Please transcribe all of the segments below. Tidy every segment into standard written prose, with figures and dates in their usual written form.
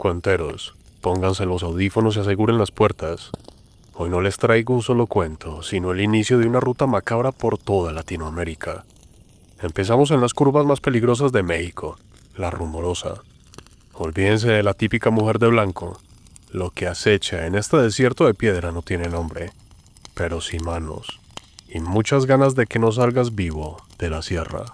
Cuenteros, pónganse los audífonos y aseguren las puertas. Hoy no les traigo un solo cuento, sino el inicio de una ruta macabra por toda Latinoamérica. Empezamos en las curvas más peligrosas de México, la Rumorosa. Olvídense de la típica mujer de blanco. Lo que acecha en este desierto de piedra no tiene nombre, pero sí manos, y muchas ganas de que no salgas vivo de la sierra.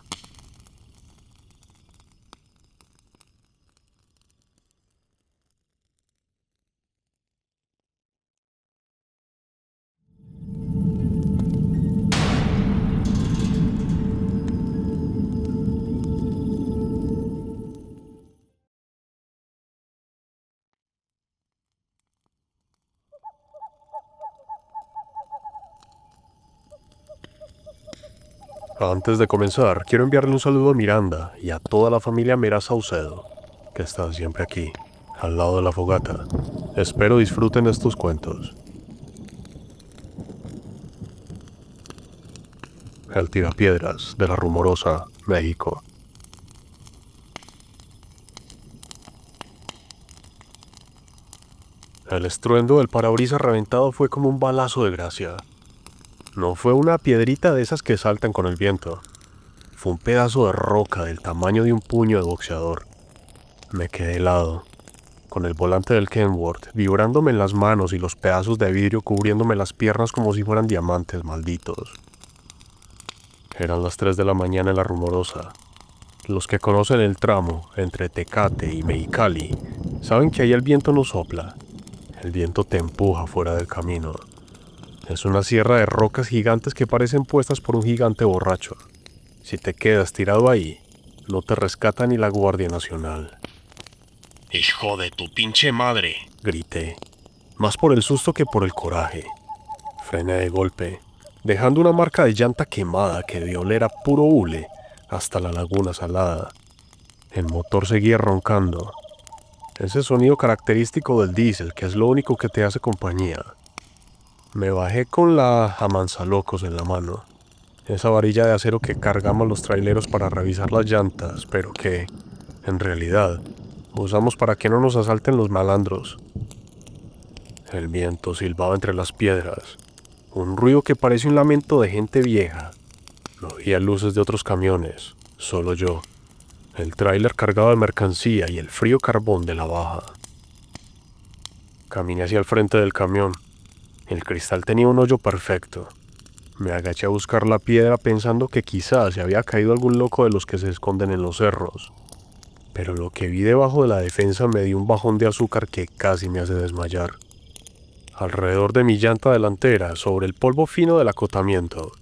Antes de comenzar, quiero enviarle un saludo a Miranda y a toda la familia Mera Saucedo, que está siempre aquí, al lado de la fogata. Espero disfruten estos cuentos. El tirapiedras de la Rumorosa, México. El estruendo del parabrisas reventado fue como un balazo de gracia. No fue una piedrita de esas que saltan con el viento. Fue un pedazo de roca del tamaño de un puño de boxeador. Me quedé helado, con el volante del Kenworth vibrándome en las manos y los pedazos de vidrio cubriéndome las piernas como si fueran diamantes malditos. Eran las 3 de la mañana en la Rumorosa. Los que conocen el tramo entre Tecate y Mexicali saben que ahí el viento no sopla. El viento te empuja fuera del camino. Es una sierra de rocas gigantes que parecen puestas por un gigante borracho. Si te quedas tirado ahí, no te rescata ni la Guardia Nacional. ¡Hijo de tu pinche madre!, grité, más por el susto que por el coraje. Frené de golpe, dejando una marca de llanta quemada que de oler a puro hule hasta la laguna salada. El motor seguía roncando. Ese sonido característico del diésel que es lo único que te hace compañía. Me bajé con la amansalocos en la mano, esa varilla de acero que cargamos los traileros para revisar las llantas, pero que, en realidad, usamos para que no nos asalten los malandros. El viento silbaba entre las piedras, un ruido que parece un lamento de gente vieja. No había luces de otros camiones, solo yo, el tráiler cargado de mercancía y el frío carbón de la baja. Caminé hacia el frente del camión. El cristal tenía un hoyo perfecto. Me agaché a buscar la piedra pensando que quizás se había caído algún loco de los que se esconden en los cerros. Pero lo que vi debajo de la defensa me dio un bajón de azúcar que casi me hace desmayar. Alrededor de mi llanta delantera, sobre el polvo fino del acotamiento,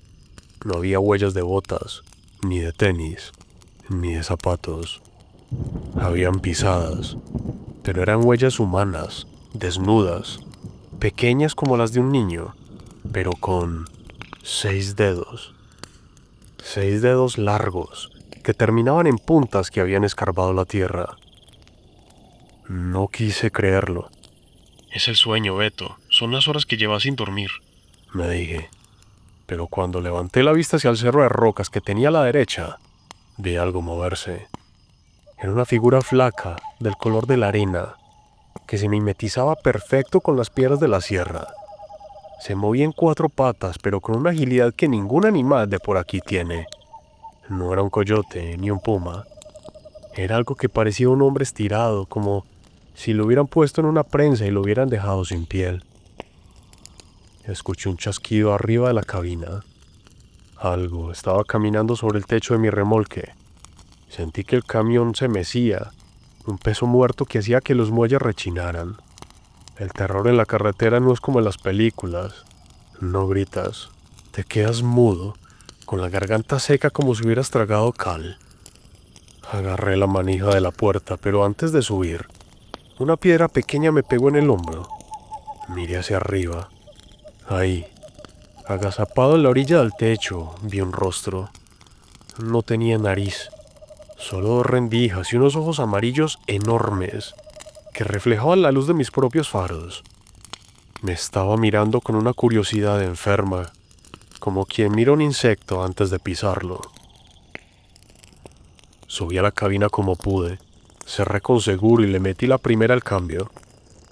no había huellas de botas, ni de tenis, ni de zapatos. Habían pisadas, pero eran huellas humanas, desnudas, pequeñas como las de un niño, pero con 6 dedos. 6 dedos largos, que terminaban en puntas que habían escarbado la tierra. No quise creerlo. Es el sueño, Beto. Son las horas que llevas sin dormir, me dije. Pero cuando levanté la vista hacia el cerro de rocas que tenía a la derecha, vi algo moverse. Era una figura flaca, del color de la arena, que se mimetizaba perfecto con las piedras de la sierra. Se movía en 4 patas, pero con una agilidad que ningún animal de por aquí tiene. No era un coyote ni un puma. Era algo que parecía un hombre estirado, como si lo hubieran puesto en una prensa y lo hubieran dejado sin piel. Escuché un chasquido arriba de la cabina. Algo estaba caminando sobre el techo de mi remolque. Sentí que el camión se mecía, un peso muerto que hacía que los muelles rechinaran. El terror en la carretera no es como en las películas. No gritas, te quedas mudo, con la garganta seca como si hubieras tragado cal. Agarré la manija de la puerta, pero antes de subir, una piedra pequeña me pegó en el hombro. Miré hacia arriba. Ahí, agazapado en la orilla del techo, vi un rostro. No tenía nariz, solo 2 rendijas y unos ojos amarillos enormes que reflejaban la luz de mis propios faros. Me estaba mirando con una curiosidad enferma, como quien mira un insecto antes de pisarlo. Subí a la cabina como pude, Cerré con seguro y le metí la primera al cambio.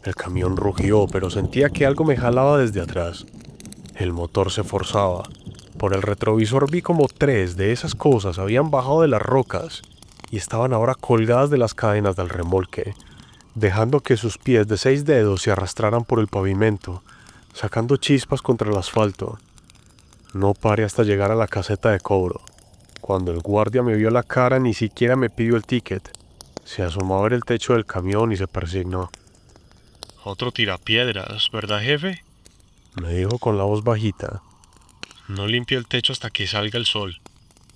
El camión rugió, pero sentía que algo me jalaba desde atrás. El motor se forzaba. Por el retrovisor vi como 3 de esas cosas habían bajado de las rocas y estaban ahora colgadas de las cadenas del remolque, dejando que sus pies de 6 dedos se arrastraran por el pavimento, sacando chispas contra el asfalto. No paré hasta llegar a la caseta de cobro. Cuando el guardia me vio la cara, ni siquiera me pidió el ticket. Se asomó a ver el techo del camión y se persignó. Otro tirapiedras, ¿verdad, jefe? Me dijo con la voz bajita. No limpio el techo hasta que salga el sol.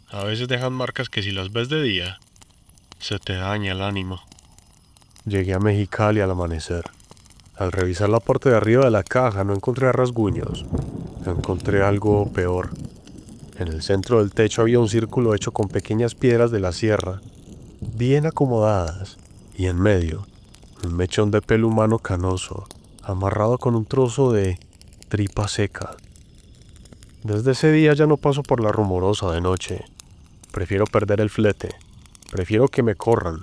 A veces dejan marcas que si las ves de día, se te daña el ánimo. Llegué a Mexicali al amanecer. Al revisar la parte de arriba de la caja no encontré rasguños. Encontré algo peor. En el centro del techo había un círculo hecho con pequeñas piedras de la sierra, bien acomodadas, y en medio, un mechón de pelo humano canoso, amarrado con un trozo de tripa seca. Desde ese día ya no paso por la Rumorosa de noche. Prefiero perder el flete. Prefiero que me corran,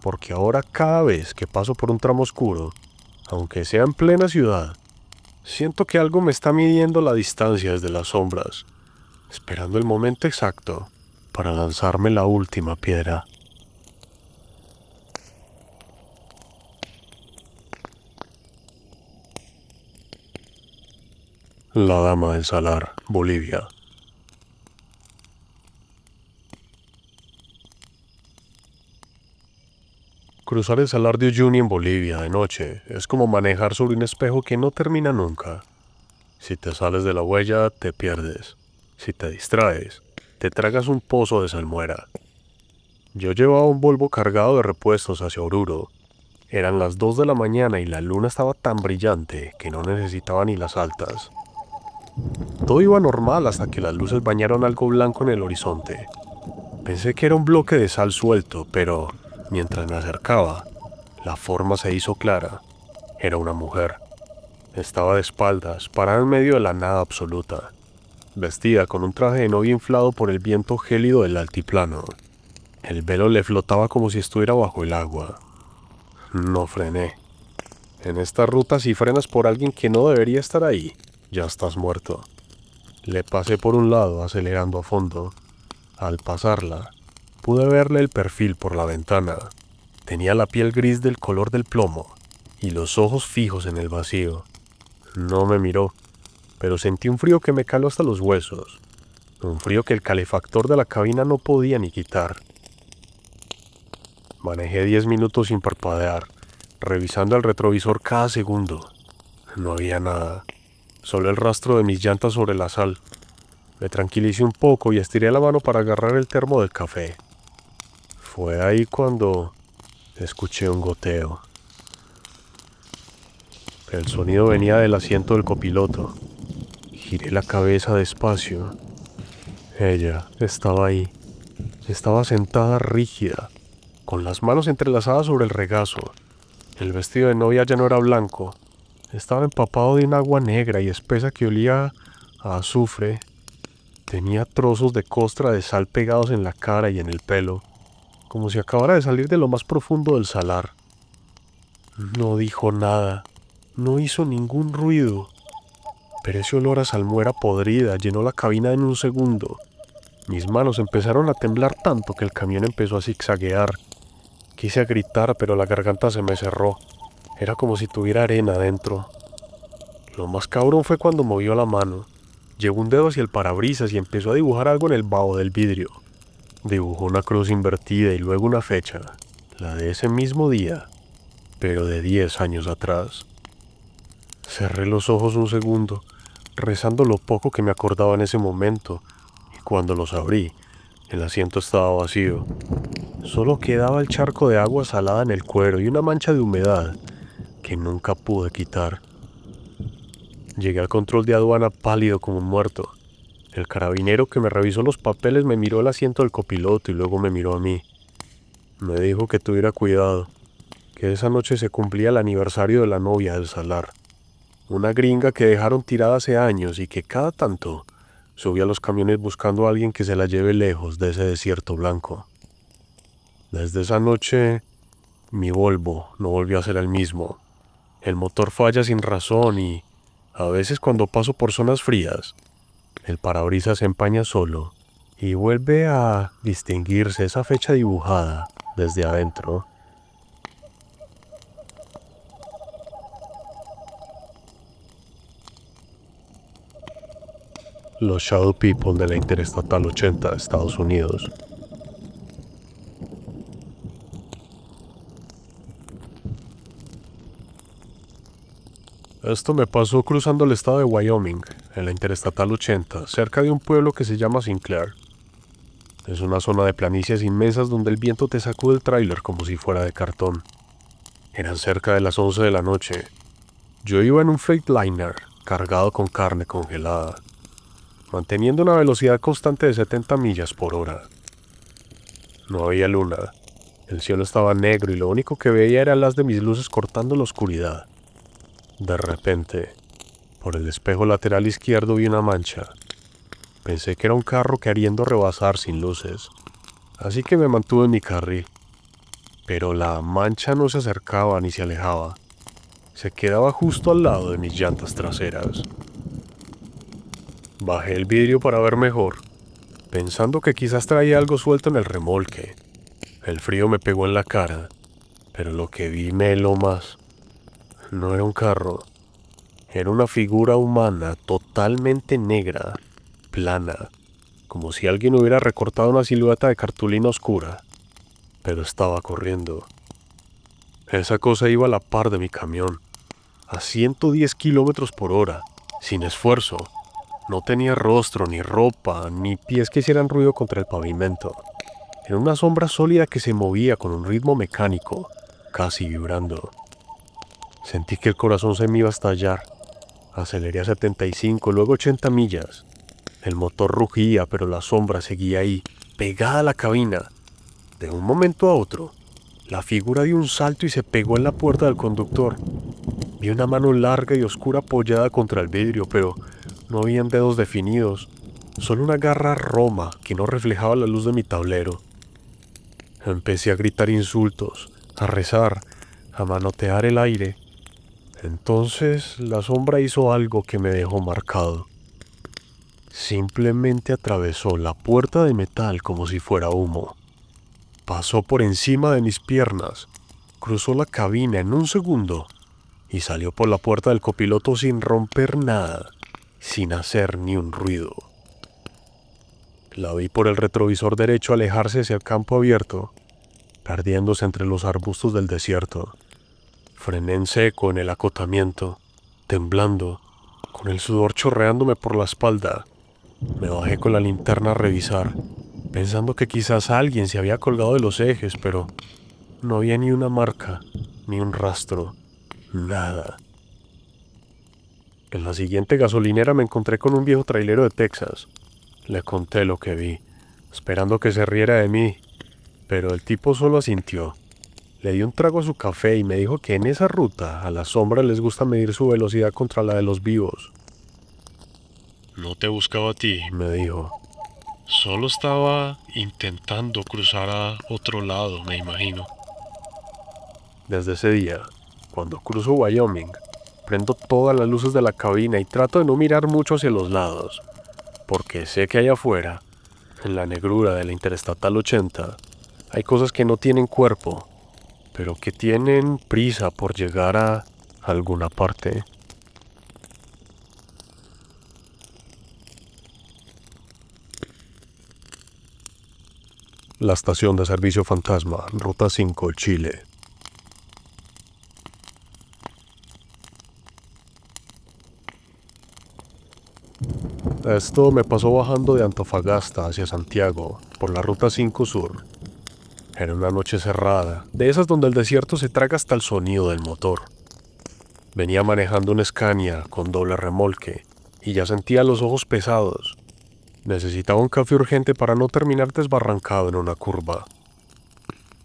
porque ahora cada vez que paso por un tramo oscuro, aunque sea en plena ciudad, siento que algo me está midiendo la distancia desde las sombras, esperando el momento exacto para lanzarme la última piedra. La Dama del Salar, Bolivia. Cruzar el Salar de Uyuni en Bolivia de noche es como manejar sobre un espejo que no termina nunca. Si te sales de la huella, te pierdes. Si te distraes, te tragas un pozo de salmuera. Yo llevaba un Volvo cargado de repuestos hacia Oruro. Eran las 2 de la mañana y la luna estaba tan brillante que no necesitaba ni las altas. Todo iba normal hasta que las luces bañaron algo blanco en el horizonte. Pensé que era un bloque de sal suelto, pero mientras me acercaba, la forma se hizo clara. Era una mujer. Estaba de espaldas, parada en medio de la nada absoluta, vestida con un traje de novia inflado por el viento gélido del altiplano. El velo le flotaba como si estuviera bajo el agua. No frené. En esta ruta, si frenas por alguien que no debería estar ahí, ya estás muerto. Le pasé por un lado, acelerando a fondo. Al pasarla, pude verle el perfil por la ventana. Tenía la piel gris del color del plomo y los ojos fijos en el vacío. No me miró, pero sentí un frío que me caló hasta los huesos. Un frío que el calefactor de la cabina no podía ni quitar. Manejé 10 minutos sin parpadear, revisando el retrovisor cada segundo. No había nada, solo el rastro de mis llantas sobre la sal. Me tranquilicé un poco y estiré la mano para agarrar el termo del café. Fue ahí cuando escuché un goteo. El sonido venía del asiento del copiloto. Giré la cabeza despacio. Ella estaba ahí. Estaba sentada rígida, con las manos entrelazadas sobre el regazo. El vestido de novia ya no era blanco. Estaba empapado de un agua negra y espesa que olía a azufre. Tenía trozos de costra de sal pegados en la cara y en el pelo, como si acabara de salir de lo más profundo del salar. No dijo nada, no hizo ningún ruido, pero ese olor a salmuera podrida llenó la cabina en un segundo. Mis manos empezaron a temblar tanto que el camión empezó a zigzaguear. Quise gritar, pero la garganta se me cerró. Era como si tuviera arena adentro. Lo más cabrón fue cuando movió la mano. Llevó un dedo hacia el parabrisas y empezó a dibujar algo en el vaho del vidrio. Dibujó una cruz invertida y luego una fecha, la de ese mismo día, pero de 10 años atrás. Cerré los ojos un segundo, rezando lo poco que me acordaba en ese momento, y cuando los abrí, el asiento estaba vacío. Solo quedaba el charco de agua salada en el cuero y una mancha de humedad que nunca pude quitar. Llegué al control de aduana pálido como un muerto. El carabinero que me revisó los papeles me miró el asiento del copiloto y luego me miró a mí. Me dijo que tuviera cuidado, que esa noche se cumplía el aniversario de la novia del Salar. Una gringa que dejaron tirada hace años y que cada tanto subía a los camiones buscando a alguien que se la lleve lejos de ese desierto blanco. Desde esa noche Mi Volvo no volvió a ser el mismo. El motor falla sin razón y, a veces cuando paso por zonas frías, el parabrisas se empaña solo y vuelve a distinguirse esa fecha dibujada desde adentro. Los Shadow People de la Interestatal 80 de Estados Unidos. Esto me pasó cruzando el estado de Wyoming, en la Interestatal 80, cerca de un pueblo que se llama Sinclair. Es una zona de planicies inmensas donde el viento te sacude el tráiler como si fuera de cartón. Eran cerca de las 11 de la noche. Yo iba en un Freightliner cargado con carne congelada, manteniendo una velocidad constante de 70 millas por hora. No había luna. El cielo estaba negro y lo único que veía era las de mis luces cortando la oscuridad. De repente, por el espejo lateral izquierdo vi una mancha. Pensé que era un carro queriendo rebasar sin luces, así que me mantuve en mi carril. Pero la mancha no se acercaba ni se alejaba. Se quedaba justo al lado de mis llantas traseras. Bajé el vidrio para ver mejor, pensando que quizás traía algo suelto en el remolque. El frío me pegó en la cara, pero lo que vi me heló más. No era un carro, era una figura humana totalmente negra, plana, como si alguien hubiera recortado una silueta de cartulina oscura, pero estaba corriendo. Esa cosa iba a la par de mi camión, a 110 kilómetros por hora, sin esfuerzo. No tenía rostro, ni ropa, ni pies que hicieran ruido contra el pavimento. Era una sombra sólida que se movía con un ritmo mecánico, casi vibrando. Sentí que el corazón se me iba a estallar. Aceleré a 75, luego 80 millas. El motor rugía, pero la sombra seguía ahí, pegada a la cabina. De un momento a otro, la figura dio un salto y se pegó en la puerta del conductor. Vi una mano larga y oscura apoyada contra el vidrio, pero no habían dedos definidos, solo una garra roma que no reflejaba la luz de mi tablero. Empecé a gritar insultos, a rezar, a manotear el aire. Entonces la sombra hizo algo que me dejó marcado. Simplemente atravesó la puerta de metal como si fuera humo. Pasó por encima de mis piernas, cruzó la cabina en un segundo y salió por la puerta del copiloto sin romper nada, sin hacer ni un ruido. La vi por el retrovisor derecho alejarse hacia el campo abierto, perdiéndose entre los arbustos del desierto. Frené en seco en el acotamiento, temblando, con el sudor chorreándome por la espalda. Me bajé con la linterna a revisar, pensando que quizás alguien se había colgado de los ejes, pero no había ni una marca, ni un rastro, nada. En la siguiente gasolinera me encontré con un viejo trailero de Texas. Le conté lo que vi, esperando que se riera de mí, pero el tipo solo asintió. Le di un trago a su café y me dijo que en esa ruta a las sombras les gusta medir su velocidad contra la de los vivos. No te buscaba a ti, Me dijo. solo estaba intentando cruzar a otro lado, me imagino. Desde ese día, cuando cruzo Wyoming, prendo todas las luces de la cabina y trato de no mirar mucho hacia los lados, porque sé que allá afuera, en la negrura de la Interestatal 80, hay cosas que no tienen cuerpo, pero que tienen prisa por llegar a alguna parte. La estación de servicio fantasma, Ruta 5, Chile. Esto me pasó bajando de Antofagasta hacia Santiago, por la Ruta 5 Sur. Era una noche cerrada, de esas donde el desierto se traga hasta el sonido del motor. Venía manejando un Scania con doble remolque y ya sentía los ojos pesados. Necesitaba un café urgente para no terminar desbarrancado en una curva.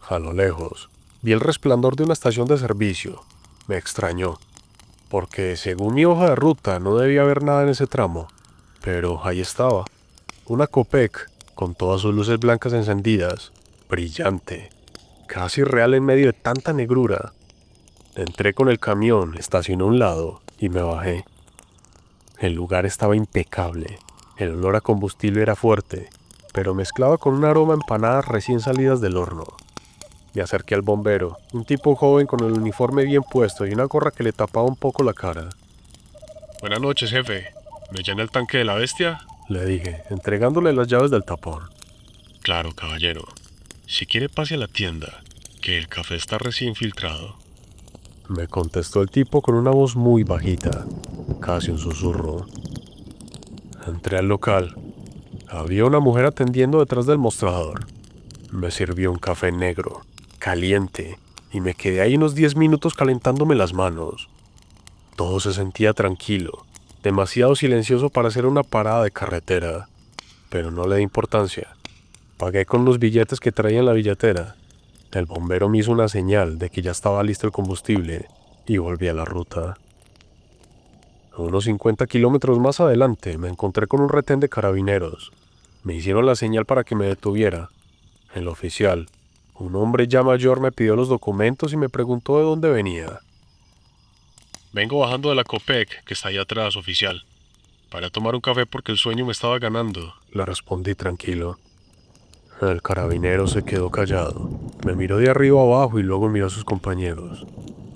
A lo lejos, vi el resplandor de una estación de servicio. Me extrañó, porque según mi hoja de ruta no debía haber nada en ese tramo. Pero ahí estaba, una Copec con todas sus luces blancas encendidas, brillante. casi real en medio de tanta negrura. Entré con el camión, estacioné a un lado y me bajé. El lugar estaba impecable. El olor a combustible era fuerte, pero mezclado con un aroma a empanadas recién salidas del horno. Me acerqué al bombero, un tipo joven con el uniforme bien puesto y una gorra que le tapaba un poco la cara. Buenas noches, jefe. ¿Me llena el tanque de la bestia? Le dije, entregándole las llaves del tapón. Claro, caballero. Si quiere pase a la tienda, que el café está recién filtrado. Me contestó el tipo con una voz muy bajita, casi un susurro. Entré al local. Había una mujer atendiendo detrás del mostrador. Me sirvió un café negro, caliente, y me quedé ahí unos 10 minutos calentándome las manos. Todo se sentía tranquilo, demasiado silencioso para hacer una parada de carretera, pero no le di importancia. Pagué con los billetes que traía en la billetera. El bombero me hizo una señal de que ya estaba listo el combustible y volví a la ruta. Unos 50 kilómetros más adelante me encontré con un retén de carabineros. Me hicieron la señal para que me detuviera. El oficial, un hombre ya mayor, me pidió los documentos y me preguntó de dónde venía. Vengo bajando de la Copec, que está allá atrás, oficial. Para tomar un café porque el sueño me estaba ganando. Le respondí tranquilo. El carabinero se quedó callado. Me miró de arriba abajo y luego miró a sus compañeros.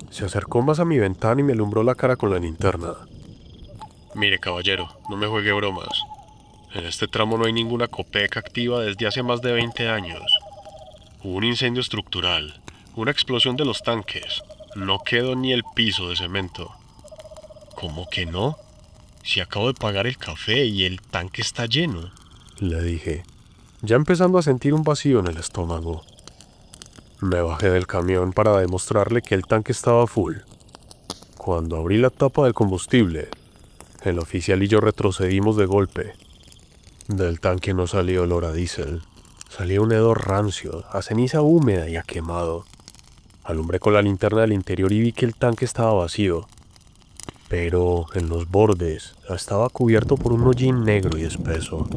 Se acercó más a mi ventana y me alumbró la cara con la linterna. Mire, caballero, no me juegue bromas. En este tramo no hay ninguna Copec activa desde hace más de 20 años. Hubo un incendio estructural, una explosión de los tanques. No quedó ni el piso de cemento. ¿Cómo que no? Si acabo de pagar el café y el tanque está lleno. Le dije, ya empezando a sentir un vacío en el estómago. Me bajé del camión para demostrarle que el tanque estaba full. Cuando abrí la tapa del combustible, el oficial y yo retrocedimos de golpe. Del tanque no salió olor a diésel. Salía un hedor rancio, a ceniza húmeda y a quemado. Alumbré con la linterna del interior y vi que el tanque estaba vacío. Pero en los bordes estaba cubierto por un hollín negro y espeso.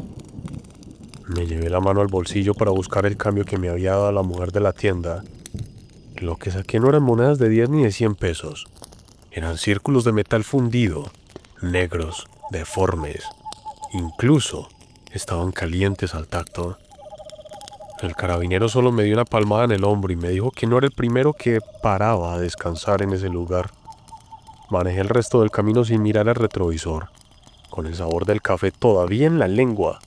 Me llevé la mano al bolsillo para buscar el cambio que me había dado la mujer de la tienda. Lo que saqué no eran monedas de 10 ni de 100 pesos. Eran círculos de metal fundido, negros, deformes. Incluso estaban calientes al tacto. El carabinero solo me dio una palmada en el hombro y me dijo que no era el primero que paraba a descansar en ese lugar. Manejé el resto del camino sin mirar al retrovisor, con el sabor del café todavía en la lengua,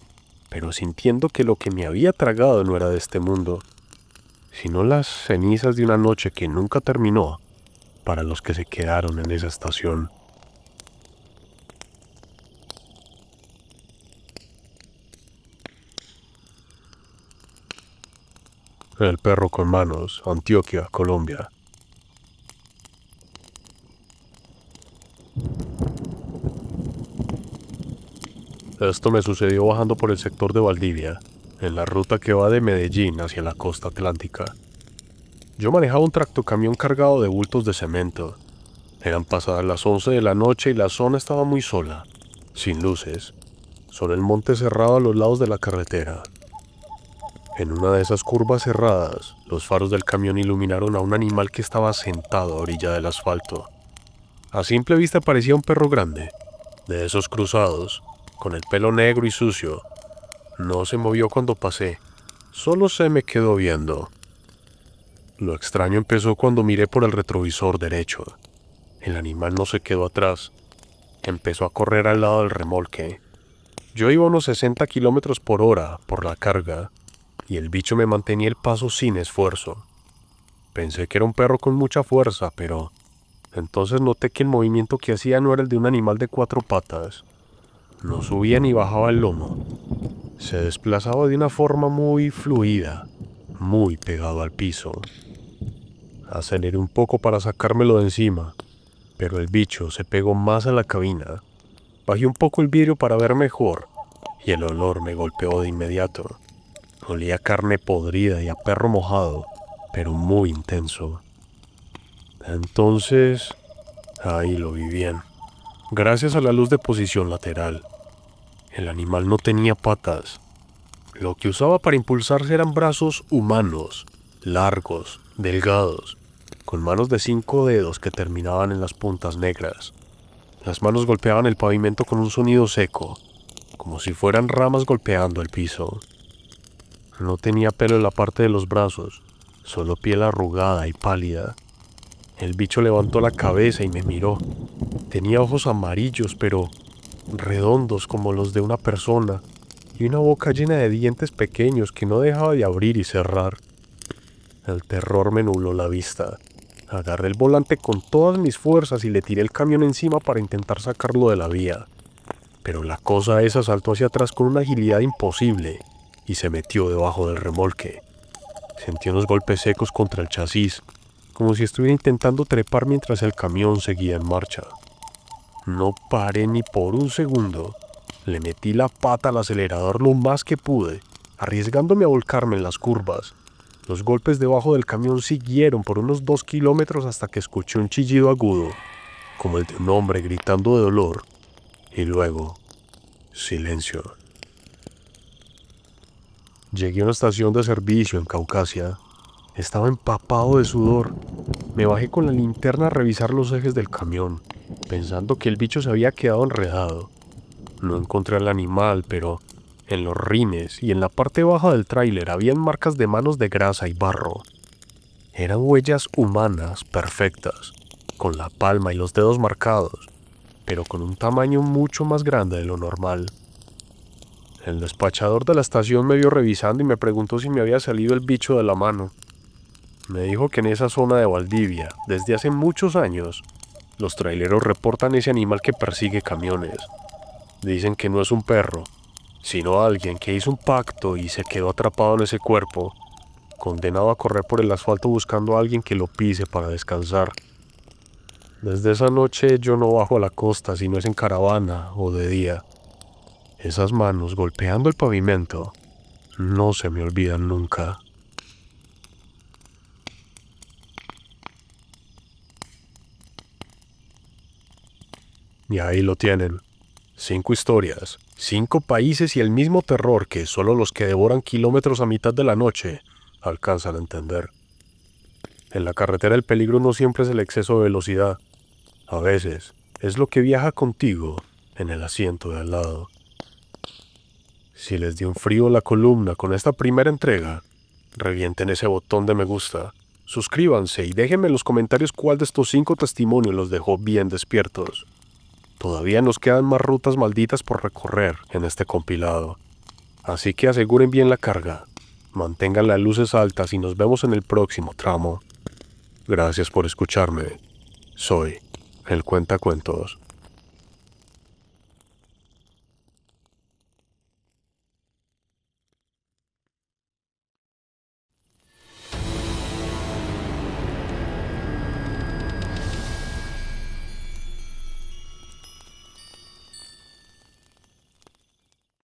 pero sintiendo que lo que me había tragado no era de este mundo, sino las cenizas de una noche que nunca terminó para los que se quedaron en esa estación. El perro con manos, Antioquia, Colombia. Esto me sucedió bajando por el sector de Valdivia, en la ruta que va de Medellín hacia la costa atlántica. Yo manejaba un tractocamión cargado de bultos de cemento. Eran pasadas las 11 de la noche y la zona estaba muy sola, sin luces, solo el monte cerrado a los lados de la carretera. En una de esas curvas cerradas, los faros del camión iluminaron a un animal que estaba sentado a orilla del asfalto. A simple vista parecía un perro grande, de esos cruzados, con el pelo negro y sucio. No se movió cuando pasé, solo se me quedó viendo. Lo extraño empezó cuando miré por el retrovisor derecho. El animal no se quedó atrás. Empezó a correr al lado del remolque. Yo iba a unos 60 kilómetros por hora por la carga, y el bicho me mantenía el paso sin esfuerzo. Pensé que era un perro con mucha fuerza, pero entonces noté que el movimiento que hacía no era el de un animal de 4 patas. No subía ni bajaba el lomo. Se desplazaba de una forma muy fluida, muy pegado al piso. Aceleré un poco para sacármelo de encima, pero el bicho se pegó más a la cabina. Bajé un poco el vidrio para ver mejor, y el olor me golpeó de inmediato. Olía a carne podrida y a perro mojado, pero muy intenso. Entonces, ahí lo vi bien. Gracias a la luz de posición lateral. El animal no tenía patas. Lo que usaba para impulsarse eran brazos humanos, largos, delgados, con manos de 5 dedos que terminaban en las puntas negras. Las manos golpeaban el pavimento con un sonido seco, como si fueran ramas golpeando el piso. No tenía pelo en la parte de los brazos, solo piel arrugada y pálida. El bicho levantó la cabeza y me miró. Tenía ojos amarillos, pero redondos como los de una persona, y una boca llena de dientes pequeños que no dejaba de abrir y cerrar. El terror me nubló la vista. Agarré el volante con todas mis fuerzas y le tiré el camión encima para intentar sacarlo de la vía. Pero la cosa esa saltó hacia atrás con una agilidad imposible y se metió debajo del remolque. Sentí unos golpes secos contra el chasis, como si estuviera intentando trepar mientras el camión seguía en marcha. No paré ni por un segundo. Le metí la pata al acelerador lo más que pude, arriesgándome a volcarme en las curvas. Los golpes debajo del camión siguieron por unos 2 kilómetros hasta que escuché un chillido agudo, como el de un hombre gritando de dolor, y luego, silencio. Llegué a una estación de servicio en Caucasia. Estaba empapado de sudor. Me bajé con la linterna a revisar los ejes del camión, pensando que el bicho se había quedado enredado. No encontré al animal, pero en los rines y en la parte baja del tráiler habían marcas de manos de grasa y barro. Eran huellas humanas perfectas, con la palma y los dedos marcados, pero con un tamaño mucho más grande de lo normal. El despachador de la estación me vio revisando y me preguntó si me había salido el bicho de la mano. Me dijo que en esa zona de Valdivia, desde hace muchos años, los traileros reportan ese animal que persigue camiones. Dicen que no es un perro, sino alguien que hizo un pacto y se quedó atrapado en ese cuerpo, condenado a correr por el asfalto buscando a alguien que lo pise para descansar. Desde esa noche yo no bajo a la costa si no es en caravana o de día. Esas manos golpeando el pavimento no se me olvidan nunca. Y ahí lo tienen. 5 historias, 5 países y el mismo terror que solo los que devoran kilómetros a mitad de la noche alcanzan a entender. En la carretera el peligro no siempre es el exceso de velocidad. A veces es lo que viaja contigo en el asiento de al lado. Si les dio un frío en la columna con esta primera entrega, revienten ese botón de me gusta, suscríbanse y déjenme en los comentarios cuál de estos 5 testimonios los dejó bien despiertos. Todavía nos quedan más rutas malditas por recorrer en este compilado, así que aseguren bien la carga, mantengan las luces altas y nos vemos en el próximo tramo. Gracias por escucharme. Soy el Cuentacuentos.